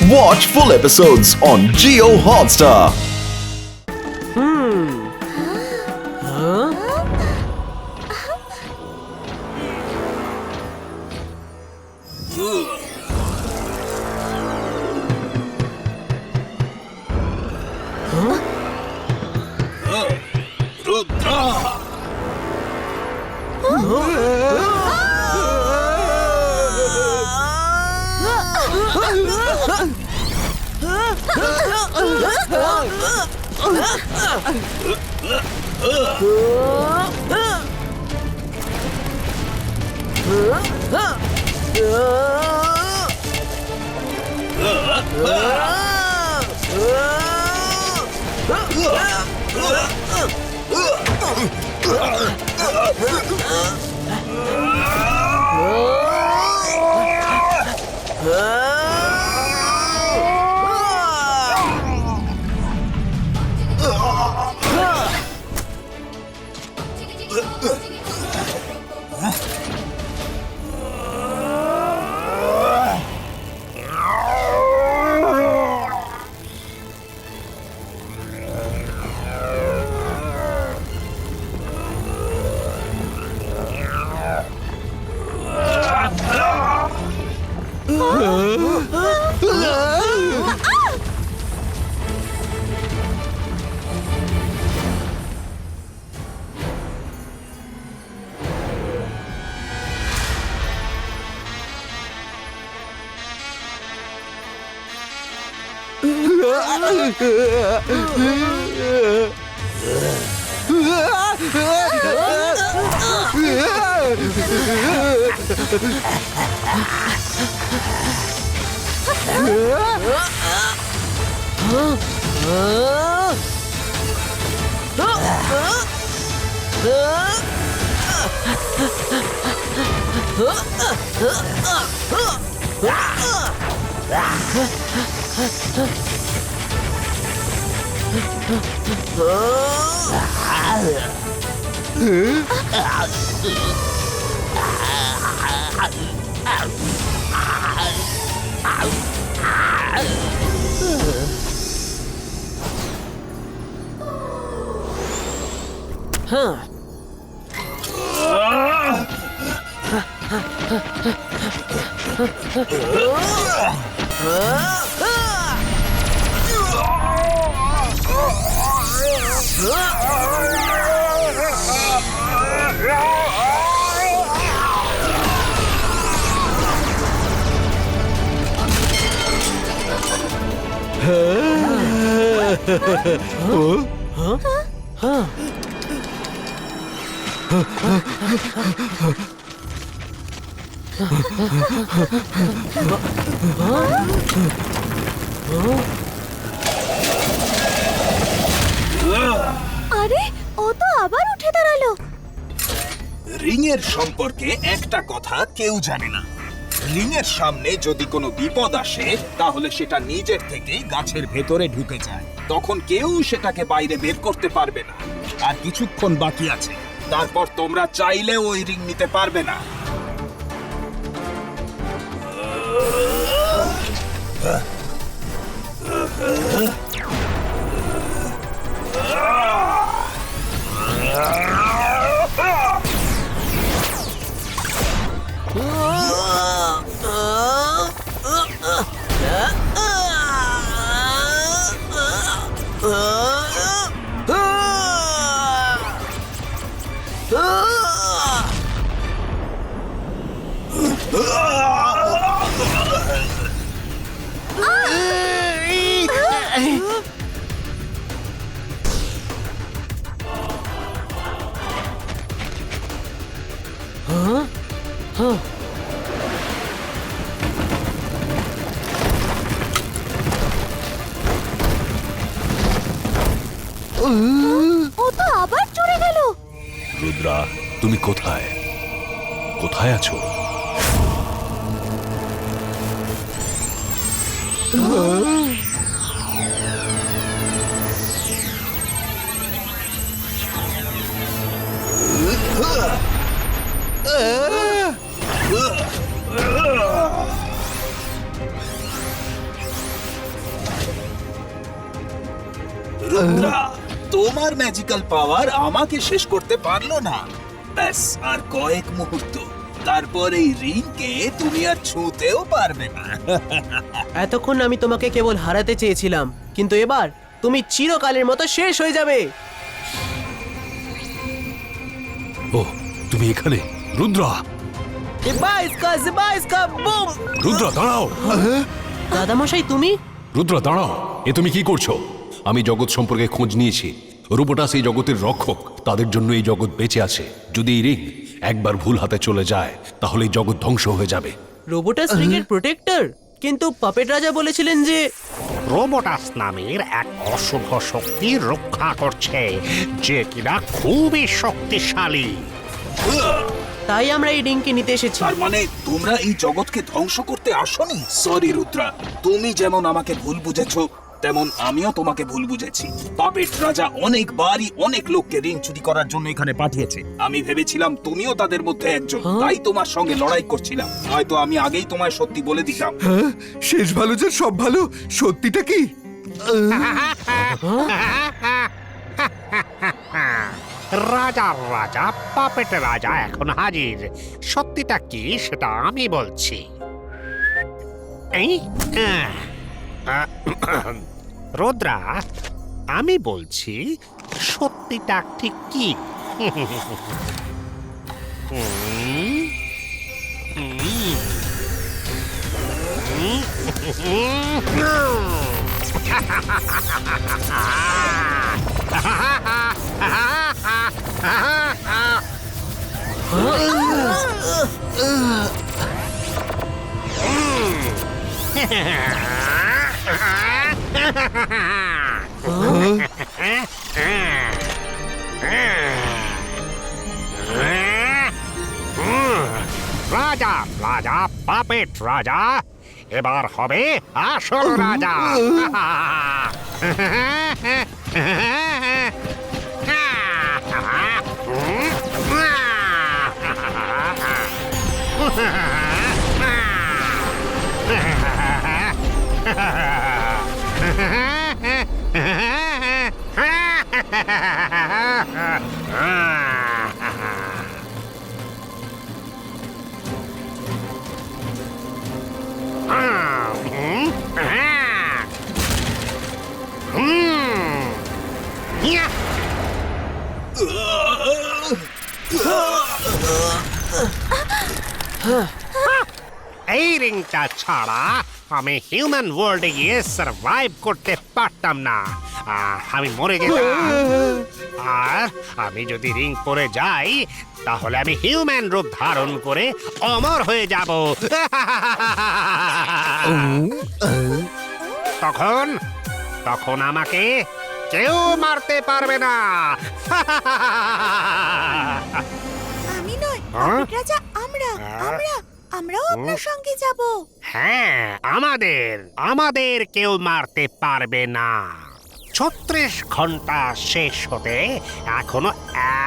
Watch full episodes on Jio Hotstar. আরে ও তো আবার উঠে দাঁড়ালো। রিং এর সম্পর্কে একটা কথা কেউ জানে না। রিং এর সামনে যদি কোনো বিপদ আসে তাহলে সেটা নিজের থেকেই গাছের ভেতরে ঢুকে যায়, তখন কেউ সেটাকে বাইরে বের করতে পারবে না। আর কিছুক্ষণ বাকি আছে, তারপর তোমরা চাইলেও ওই রিং নিতে পারবে না। ও তো আবার চড়ে গেল। রুদ্রা, তুমি কোথায়? কোথায় আছো? রুদ্রা, তোমার ম্যাজিক্যাল পাওয়ার আমাকে শেষ করতে পারলো না। ব্যাস আর কয়েক মুহূর্ত, তারপর এই রিংকে তুমি আর ছুঁতেও পারবে না। এতক্ষণ আমি তোমাকে কেবল হারাতে চেয়েছিলাম, কিন্তু এবার তুমি চিরকালের মতো শেষ হয়ে যাবে। ও, তুমি এখানে? রুদ্রা! বুম! রুদ্রা, দাঁড়াও! দাদামশাই, তুমি? রুদ্রা, দাঁড়াও! এ তুমি কি করছো? আমি জগৎ সম্পর্কে খোঁজ নিয়েছি। রোবোটাস এই জগতের রক্ষক, তাদের জন্য এই জগৎ বেঁচে আছে। যদি এই রিং একবার ভুল হাতে চলে যায়, তাহলে এই জগৎ ধ্বংস হয়ে যাবে। রোবোটাস রিং এর প্রোটেক্টর? কিন্তু পাপেট রাজা বলেছিলেন যে রোবোটাস নামের এক অশুভ শক্তি রক্ষা করছে, যে কিনা খুবই শক্তিশালী। তাই আমরা এই রিংকে নিতে এসেছি। তার মানে তোমরা এই জগৎকে ধ্বংস করতে আসোনি? সরি রুদ্রা, তুমি যেমন আমাকে ভুল বুঝেছো, তেমন আমিও তোমাকে ভুল বুঝেছি। পাপেট রাজা অনেকবারই অনেক লোককে রিং চুরি করার জন্য এখানে পাঠিয়েছে। আমি ভেবেছিলাম তুমিও তাদের মধ্যে একজন, তাই তোমার সঙ্গে লড়াই করছিলাম। হয়তো আমি আগেই তোমায় সত্যি বলে দিতাম। শেষ ভালো যে সব ভালো, সত্যিটা কি? রাজা রাজা পাপেট রাজা এখন হাজির। সত্যিটা কি সেটা আমি বলছি। এই রুদ্রা, আমি বলছি সত্যিটা ঠিক কি? রাজা রাজা পাপেট রাজা, এবার হবে আসল রাজা। এই রিংটা ছাড়া আমি হিউম্যান ওয়ার্ল্ডে গিয়ে সার্ভাইভ করতে পারতাম না। আমি মরে যেতাম। আর আমি যদি রিং পরে যাই, তাহলে আমি হিউম্যান রূপ ধারণ করে অমর হয়ে যাব। তখন তখন আমাকে কেউ মারতে পারবে না। আমি নয়, হ্যাঁ? পাপেট রাজা, আমরাও আপনার সঙ্গে যাব। হ্যাঁ, আমাদের কেউ মারতে পারবে না। 36 ঘন্টা শেষ হতে এখনো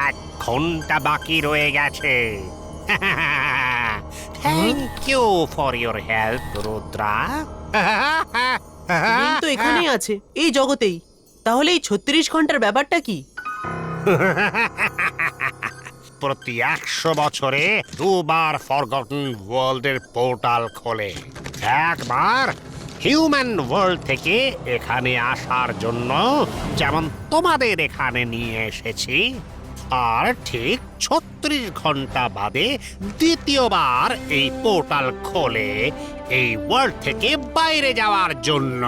1 ঘন্টা বাকি রয়ে গেছে। Thank you for your help Rudra. Ring তো এখানেই আছে, এই জগতেই। তাহলে এই 36 ঘন্টার ব্যাপারটা কি? প্রতি 100 বছরে 2 বার ফরগটন ওয়ার্ল্ডের পোর্টাল খোলে। একবার হিউম্যান ওয়ার্ল্ড থেকে এখানে আসার জন্য, যেমন তোমাদের এখানে নিয়ে এসেছি। আর ঠিক 36 ঘন্টা বাদে দ্বিতীয়বার এই পোর্টাল খোলে এই ওয়ার্ল্ড থেকে বাইরে যাওয়ার জন্য।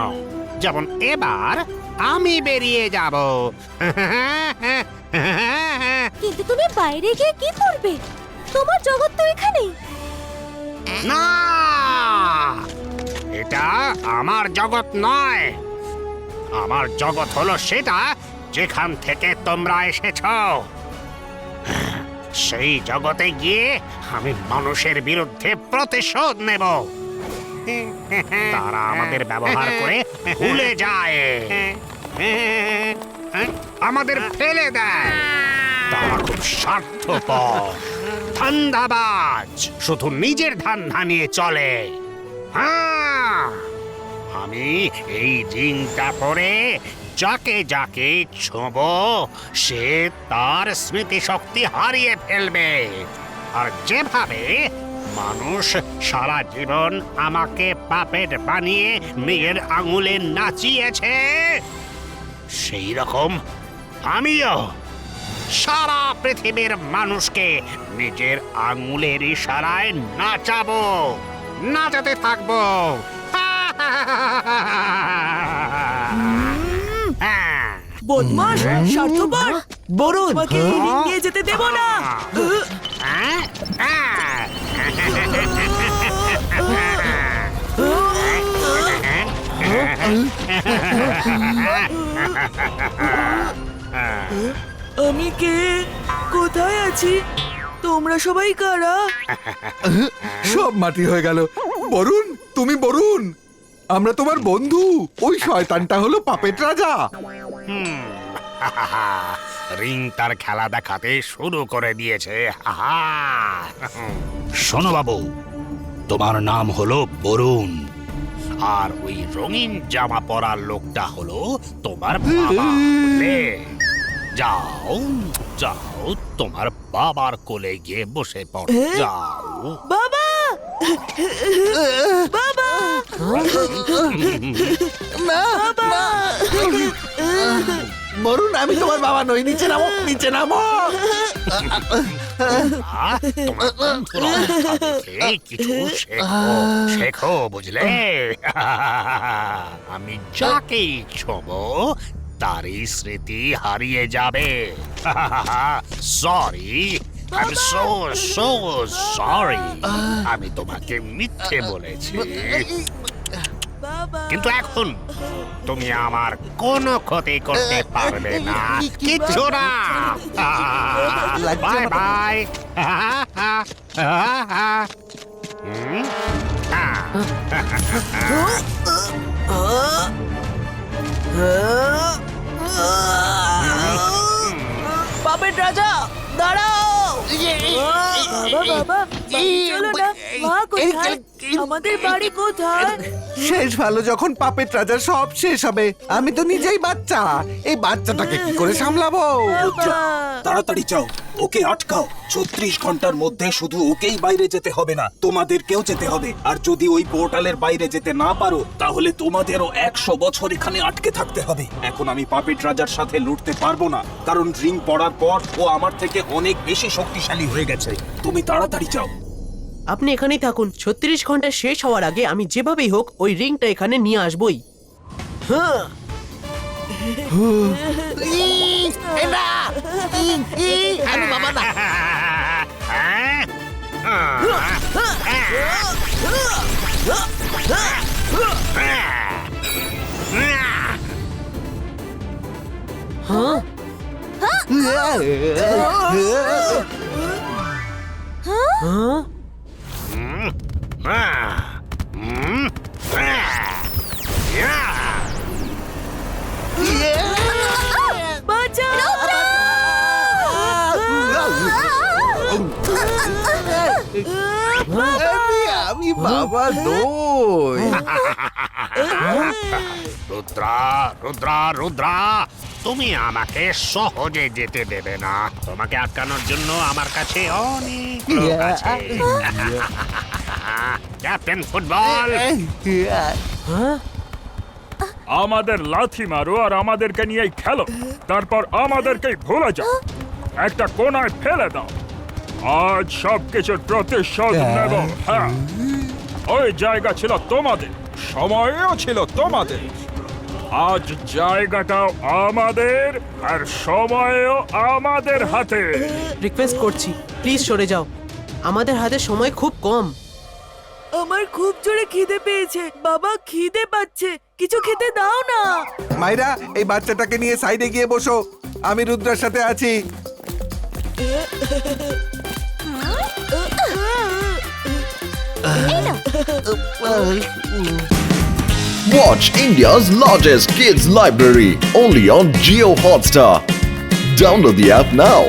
যেমন এবার আমি বেরিয়ে যাব। কিন্তু তুমি বাইরে গিয়ে কি করবে? তোমার জগৎ তো এখানেই। না, এটা আমার জগৎ নয়। আমার জগৎ হলো সেটা যেখান থেকে তোমরা এসেছো। সেই জগতে গিয়ে আমি মানুষের বিরুদ্ধে প্রতিশোধ নেব। তারা আমাদের ব্যবহার করে ভুলে যায়, আমাদের ফেলে দেয়। তারা খুব স্বার্থপর, ধান্দাবাজ, শুধু নিজের ধান্দা নিয়ে চলে। আমি এই রিংটা পরে যাকে যাকে ছোঁব সে তার স্মৃতিশক্তি হারিয়ে ফেলবে। আর যেভাবে মানুষ সারা জীবন আমাকে পাপেট বানিয়ে মেয়ের আঙুলে নাচিয়েছে, সেই রকম আমিও সারা পৃথিবীর মানুষকে নিজের আঙুলের ইশারায় নাচাবো, নাচাতে থাকবো। বদমাস, স্বার্থপর, বরুণ তোমাকে এই রিং নিয়ে যেতে দেব না। আমি কে, কোথায় আছি, তোমরা সবাই কারা? সব মাটি হয়ে গেল। বরুণ, তুমি বরুণ, আমরা তোমার বন্ধু। ওই শয়তানটা হলো পাপেট রাজা। রিং তার খেলা দেখাতে শুরু করে দিয়েছে। শোনো বাবু, তোমার নাম হলো বরুণ, আর ওই রঙিন জামা পরা লোকটা হলো তোমার বাবা। বুঝলে? যাও যাও, তোমার বাবার কোলে গিয়ে বসে পড়ো। যাও বাবা, বাবা, বাবা। বরুণ, আমি তোমার বাবা নই। নিচে নামো, নিচে নামো। তোমার বন্ধুর অবস্থা দেখে কিছু শেখো, শেখো, বুঝলে? আমি যাকেই ছোঁবো তারই স্মৃতি হারিয়ে যাবে। Sorry, I am so sorry. আমি তোমাকে মিথ্যে বলেছি, কিন্তু এখন তুমি আমার কোনো ক্ষতি করতে পারবে না, কিচ্ছু না। Bye bye. পাপেট রাজা, দাঁড়াও। বাবা, বাবা, বাড়ি চলো না। মা কোথায়? আমাদের বাড়ি কোথায়? শেষ ভালো যখন পাপেট রাজার সব শেষ হবে। আমি তো নিজেই বাচ্চা, এই বাচ্চাটাকে কি করে সামলাবো? বাবা। তাড়াতাড়ি যাও, ওকে আটকাও। 36 ঘন্টার মধ্যে শুধু ওকেই বাইরে যেতে হবে না, তোমাদেরকেও যেতে হবে। আর যদি ওই পোর্টালের বাইরে যেতে না পারো, তাহলে তোমাদেরও 100 বছর এখানে আটকে থাকতে হবে। এখন আমি পাপেট রাজার সাথে লড়তে পারবো না, কারণ রিং পড়ার পর ও আমার থেকে অনেক বেশি শক্তিশালী হয়ে গেছে। তুমি তাড়াতাড়ি যাও। আপনি এখানেই থাকুন। 36 ঘন্টা শেষ হওয়ার আগে আমি যেভাবেই হোক ওই রিংটা এখানে নিয়ে আসবই। হ্যাঁ, আমি বাবা না। হ্যাঁ, বাঁচাও। আমি বাবা নই। রুদ্রা, রুদ্রা, রুদ্রা, তুমি আমাকে সহজে যেতে দেবে না। তোমাকে আটকানোর জন্য আমার কাছে অনেক লোক আছে। ক্যাপ্টেন ফুটবল, আমাদের লাথি মারো আর আমাদেরকে নিয়েই খেলো, তারপর আমাদেরকেই ভুলে যাও, একটা কোনায় ফেলে দাও। আজ সবকিছুর প্রতিশোধ নেব। হ্যাঁ, ওই জায়গা ছিল তোমাদের, সময়ও ছিল তোমাদের। আজ জায়গাটাও আমাদের আর সময়ও আমাদের হাতে। রিকোয়েস্ট করছি, প্লিজ সরে যাও। আমাদের হাতে সময় খুব কম। আমার খুব জোরে খিদে পেয়েছে। বাবা, খিদে পাচ্ছে, কিছু খেতে দাও না। মাইরা, এই বাচ্চাটাকে নিয়ে সাইডে গিয়ে বসো। আমি রুদ্রার সাথে আছি। Watch India's largest kids library only on Geo Hotstar. Download the app now.